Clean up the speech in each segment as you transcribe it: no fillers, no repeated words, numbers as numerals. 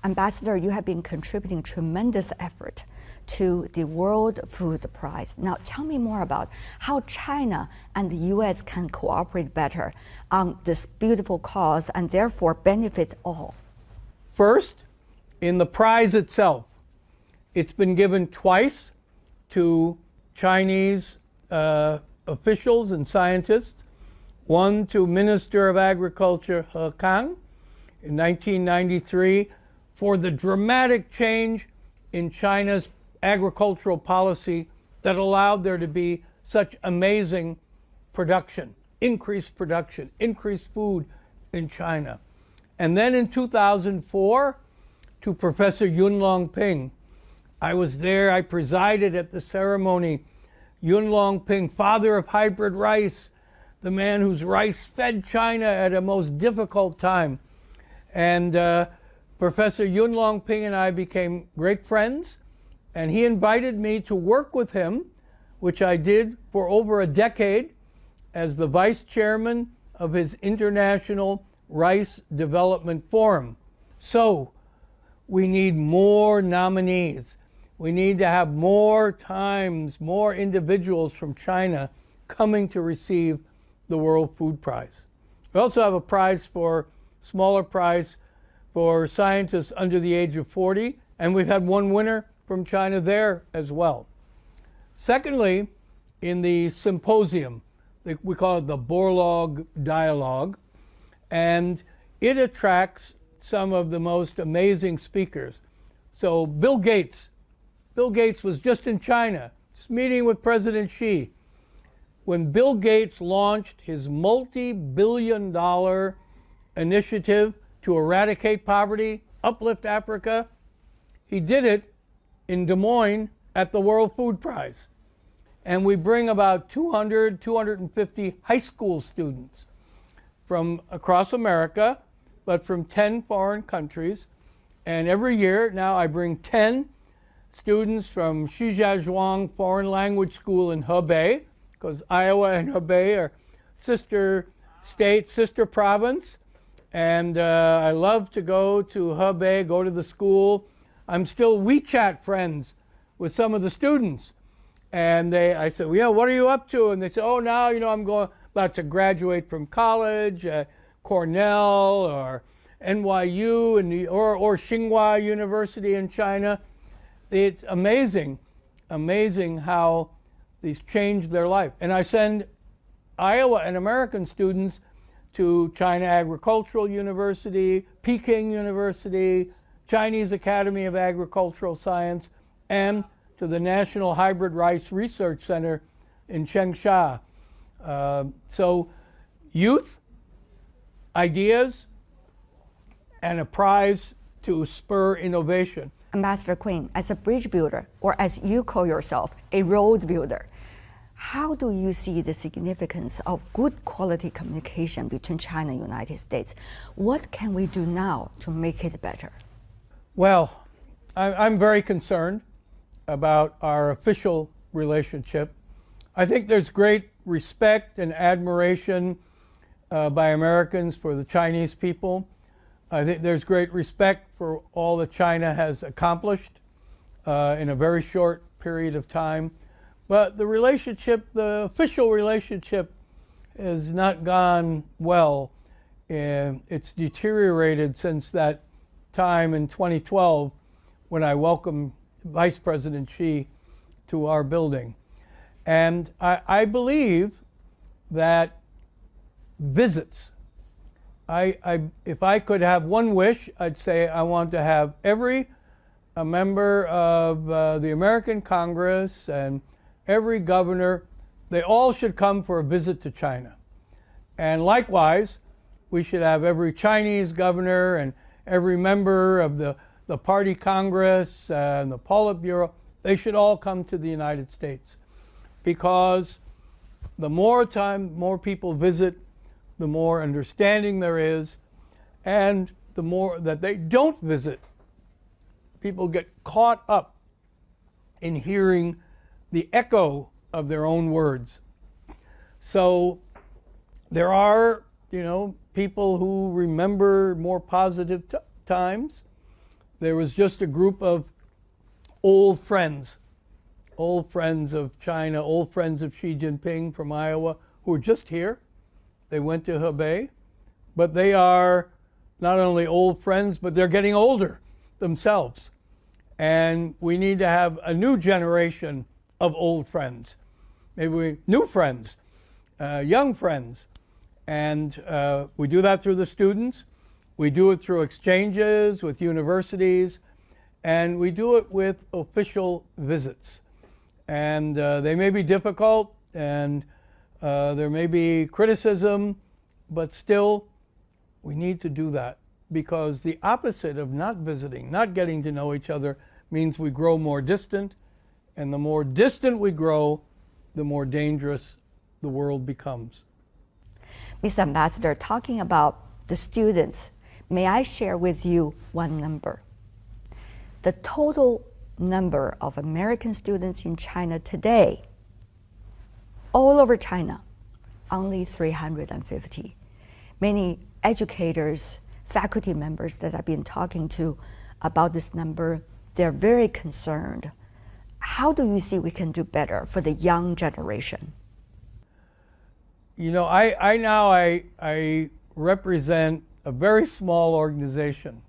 Ambassador, you have been contributing tremendous effort to the World Food Prize. Now tell me more about how China and the U.S. can cooperate better on this beautiful cause and therefore benefit all. First, in the prize itself, it's been given twice to Chinese officials and scientists. One to Minister of Agriculture He Kang in 1993 for the dramatic change in China's agricultural policy that allowed there to be such amazing production, increased food in China. And then in 2004, to Professor Yuan Longping. I was there, I presided at the ceremony. Yuan Longping, father of hybrid rice, the man whose rice fed China at a most difficult time. And Professor Yuan Longping and I became great friends, and he invited me to work with him, which I did for over a decade as the vice chairman of his International Rice Development Forum. So we need more nominees. We need to have more times, more individuals from China coming to receive the World Food Prize. We also have a prize for, smaller prize for scientists under the age of 40, and we've had one winner from China there as well. Secondly, in the symposium, we call it the Borlaug Dialogue, and it attracts some of the most amazing speakers. So Bill Gates was just in China, just meeting with President Xi. When Bill Gates launched his multi-billion-dollar initiative to eradicate poverty, uplift Africa, he did it in Des Moines at the World Food Prize. And we bring about 250 high school students from across America, but from 10 foreign countries. And every year now I bring 10 students from Shijiazhuang Foreign Language School in Hebei, because Iowa and Hebei are sister states, sister province. And I love to go to Hebei, go to the school. I'm still WeChat friends with some of the students. And I said, well, yeah, what are you up to? And they said, oh, now, I'm about to graduate from college at Cornell or NYU or Tsinghua University in China. It's amazing how these changed their life. And I send Iowa and American students to China Agricultural University, Peking University, Chinese Academy of Agricultural Science, and to the National Hybrid Rice Research Center in Changsha. So youth, ideas, and a prize to spur innovation. Ambassador Quinn, as a bridge builder, or as you call yourself, a road builder, how do you see the significance of good quality communication between China and the United States? What can we do now to make it better? Well, I'm very concerned about our official relationship. I think there's great respect and admiration by Americans for the Chinese people. I think there's great respect for all that China has accomplished in a very short period of time. But the relationship, the official relationship, has not gone well. It's deteriorated since that time in 2012 when I welcomed Vice President Xi to our building. And I believe that visits, if I could have one wish, I'd say I want to have every member of the American Congress and every governor, they all should come for a visit to China. And likewise, we should have every Chinese governor and every member of the party Congress and the Politburo, they should all come to the United States. Because the more time more people visit, the more understanding there is, and the more that they don't visit, people get caught up in hearing the echo of their own words. So there are, people who remember more positive times. there was just a group of old friends of China, old friends of Xi Jinping from Iowa, who were just here. They went to Hebei, but they are not only old friends, but they're getting older themselves. And we need to have a new generation of old friends, maybe new friends, young friends. And we do that through the students. We do it through exchanges with universities, and we do it with official visits. And they may be difficult, and there may be criticism, but still, we need to do that, because the opposite of not visiting, not getting to know each other, means we grow more distant, and the more distant we grow, the more dangerous the world becomes. Mr. Ambassador, talking about the students, may I share with you one number? The total number of American students in China today, all over China, only 350. Many educators, faculty members that I've been talking to about this number, they're very concerned. How do you see we can do better for the young generation? You know, I represent a very small organization,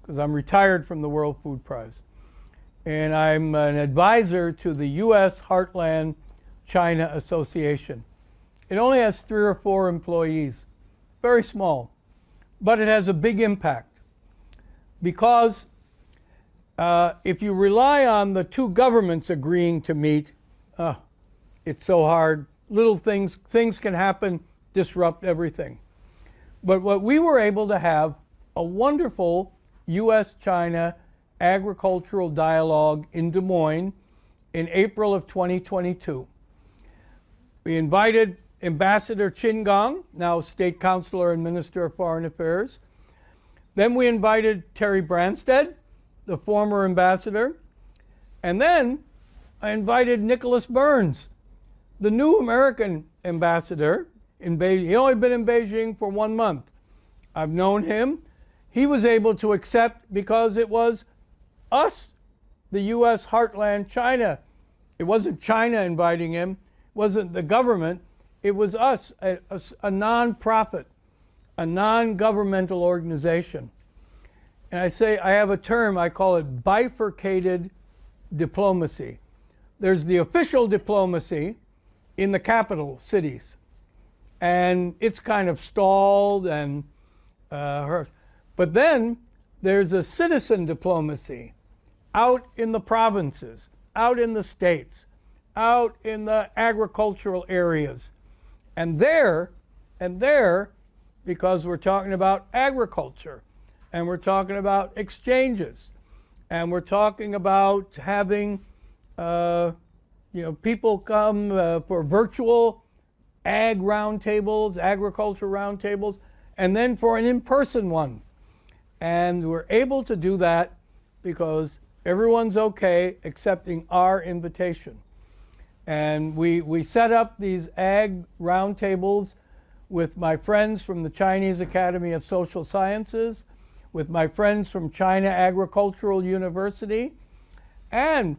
because I'm retired from the World Food Prize. And I'm an advisor to the U.S. Heartland China Association. It only has 3 or 4 employees, very small, but it has a big impact. Because if you rely on the 2 governments agreeing to meet, it's so hard. Little things can happen, disrupt everything. But what we were able to have a wonderful U.S.-China agricultural dialogue in Des Moines in April of 2022. We invited Ambassador Qin Gang, now State Counselor and Minister of Foreign Affairs. Then we invited Terry Branstad, the former ambassador. And then I invited Nicholas Burns, the new American ambassador in Beijing. He'd only been in Beijing for 1 month. I've known him. He was able to accept because it was us, the U.S. Heartland China. It wasn't China inviting him, it wasn't the government, it was us, a non-profit, a non-governmental organization. And I have a term, I call it bifurcated diplomacy. There's the official diplomacy in the capital cities, and it's kind of stalled and but then there's a citizen diplomacy out in the provinces, out in the states, out in the agricultural areas. And there, because we're talking about agriculture, and we're talking about exchanges, and we're talking about having people come for virtual ag roundtables, agriculture roundtables, and then for an in-person one. And we're able to do that because everyone's okay accepting our invitation. And we set up these ag roundtables with my friends from the Chinese Academy of Social Sciences, with my friends from China Agricultural University, and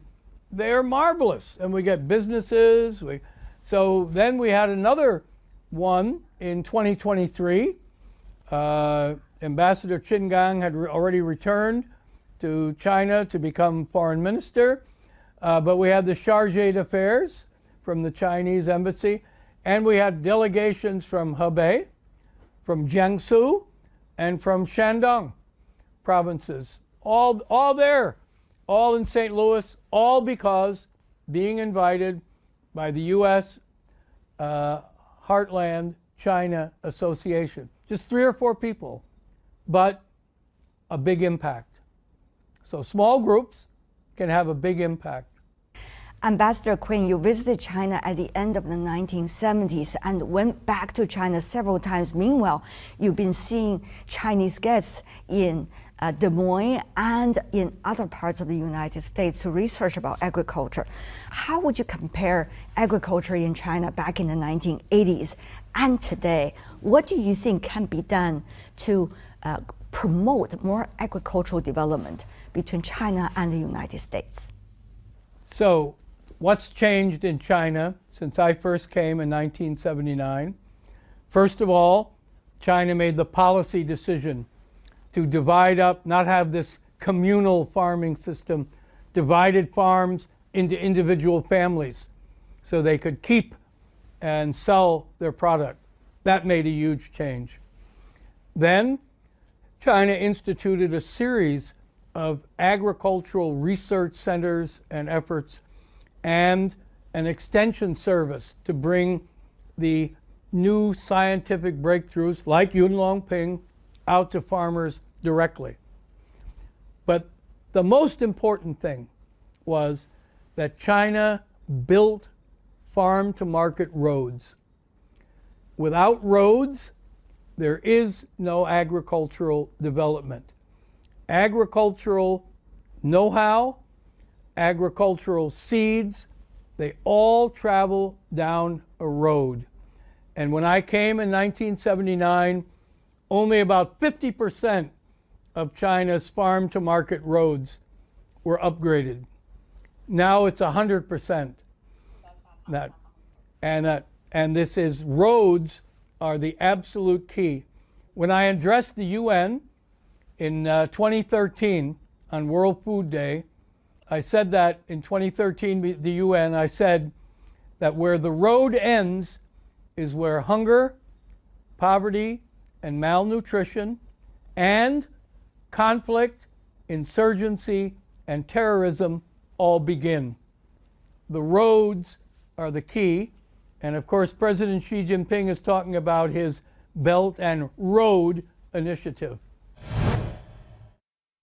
they're marvelous. And we get businesses. So then we had another one in 2023. Ambassador Qin Gang had already returned to China to become foreign minister, but we had the chargé d'affaires from the Chinese embassy, and we had delegations from Hebei, from Jiangsu, and from Shandong provinces, all there, all in St. Louis, all because being invited by the U.S. Heartland China Association. Just 3 or 4 people, but a big impact. So small groups can have a big impact. Ambassador Quinn, you visited China at the end of the 1970s and went back to China several times. Meanwhile, you've been seeing Chinese guests in Des Moines and in other parts of the United States to research about agriculture. How would you compare agriculture in China back in the 1980s and today? What do you think can be done to promote more agricultural development between China and the United States? So, what's changed in China since I first came in 1979? First of all, China made the policy decision to divide up, not have this communal farming system, divided farms into individual families so they could keep and sell their product. That made a huge change. Then China instituted a series of agricultural research centers and efforts and an extension service to bring the new scientific breakthroughs like Yuan Longping out to farmers directly. But the most important thing was that China built farm-to-market roads. Without roads, there is no agricultural development. Agricultural know-how, agricultural seeds, they all travel down a road. And when I came in 1979, only about 50% of China's farm-to-market roads were upgraded. Now it's 100%. And this is, roads are the absolute key. When I addressed the UN in 2013 on World Food Day, I said that in 2013, the UN, I said that where the road ends is where hunger, poverty, and malnutrition, and conflict, insurgency, and terrorism all begin. The roads are the key, and of course President Xi Jinping is talking about his Belt and Road Initiative.